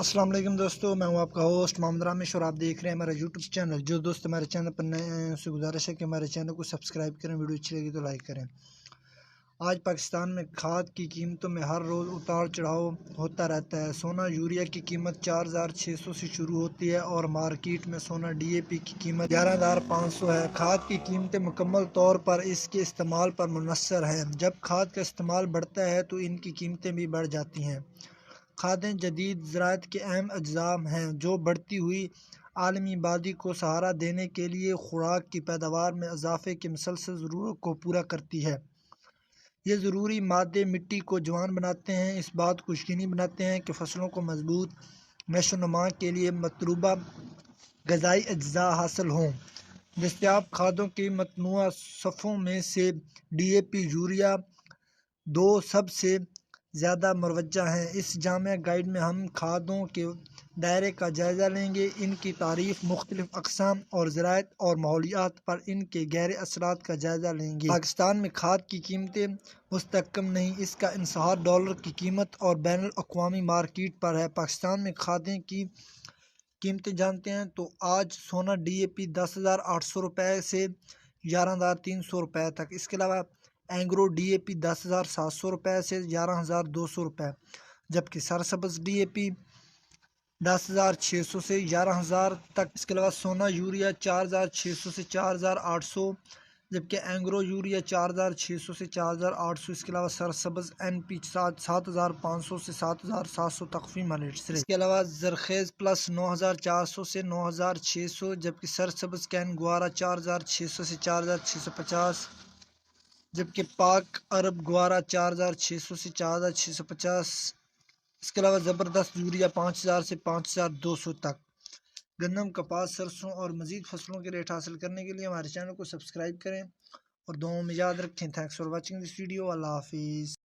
السلام علیکم دوستو، میں ہوں آپ کا ہوسٹ محمد رامش اور آپ دیکھ رہے ہیں ہمارا یوٹیوب چینل۔ جو دوست ہمارے چینل پر نئے ہیں ان سے گزارش ہے کہ ہمارے چینل کو سبسکرائب کریں، ویڈیو اچھی لگی تو لائک کریں۔ آج پاکستان میں کھاد کی قیمتوں میں ہر روز اتار چڑھاؤ ہوتا رہتا ہے۔ سونا یوریا کی قیمت 4600 سے شروع ہوتی ہے اور مارکیٹ میں سونا ڈی اے پی کی قیمت 11500 ہے۔ کھاد کی قیمتیں مکمل طور پر اس کے استعمال پر منحصر ہیں۔ جب کھاد کا استعمال بڑھتا ہے تو ان کی قیمتیں بھی بڑھ جاتی ہیں۔ کھادیں جدید زراعت کے اہم اجزاء ہیں جو بڑھتی ہوئی عالمی آبادی کو سہارا دینے کے لیے خوراک کی پیداوار میں اضافے کی مسلسل ضرورت کو پورا کرتی ہے۔ یہ ضروری مادے مٹی کو جوان بناتے ہیں، اس بات کو یقینی بناتے ہیں کہ فصلوں کو مضبوط نشو و نما کے لیے مطلوبہ غذائی اجزاء حاصل ہوں۔ دستیاب کھادوں کی متنوع صنفوں میں سے ڈی اے پی، یوریا دو سب سے زیادہ مروجہ ہیں۔ اس جامع گائیڈ میں ہم کھادوں کے دائرے کا جائزہ لیں گے، ان کی تعریف، مختلف اقسام اور زراعت اور ماحولیات پر ان کے گہرے اثرات کا جائزہ لیں گے۔ پاکستان میں کھاد کی قیمتیں مستحکم نہیں، اس کا انحصار ڈالر کی قیمت اور بین الاقوامی مارکیٹ پر ہے۔ پاکستان میں کھادیں کی قیمتیں جانتے ہیں تو آج سونا ڈی اے پی 10,800 روپے سے 11,300 روپے تک، اس کے علاوہ اینگرو ڈی اے پی 10,700 روپے سے 11,200 روپے، جبکہ سرسبز ڈی اے پی 10,600 سے 11,000 تک، اس کے علاوہ سونا یوریا 4,600 سے 4,800، جبکہ اینگرو یوریا 4,600 سے 4,800، اس کے علاوہ سرسبز این پی 7,500 سے 7,700 تخفیف ریٹ، اس کے علاوہ زرخیز پلس 9,400 سے 9,600، جبکہ سرسبز کین گوارا 4,600 سے 4,650، جبکہ پاک عرب گوارا 4,600 سے 4,650، اس کے علاوہ زبردست یوریا 5,000 سے 5,200 تک۔ گندم، کپاس، سرسوں اور مزید فصلوں کے ریٹ حاصل کرنے کے لیے ہمارے چینل کو سبسکرائب کریں اور دعاؤں میں یاد رکھیں۔ Thanks for watching this video. Allah حافظ۔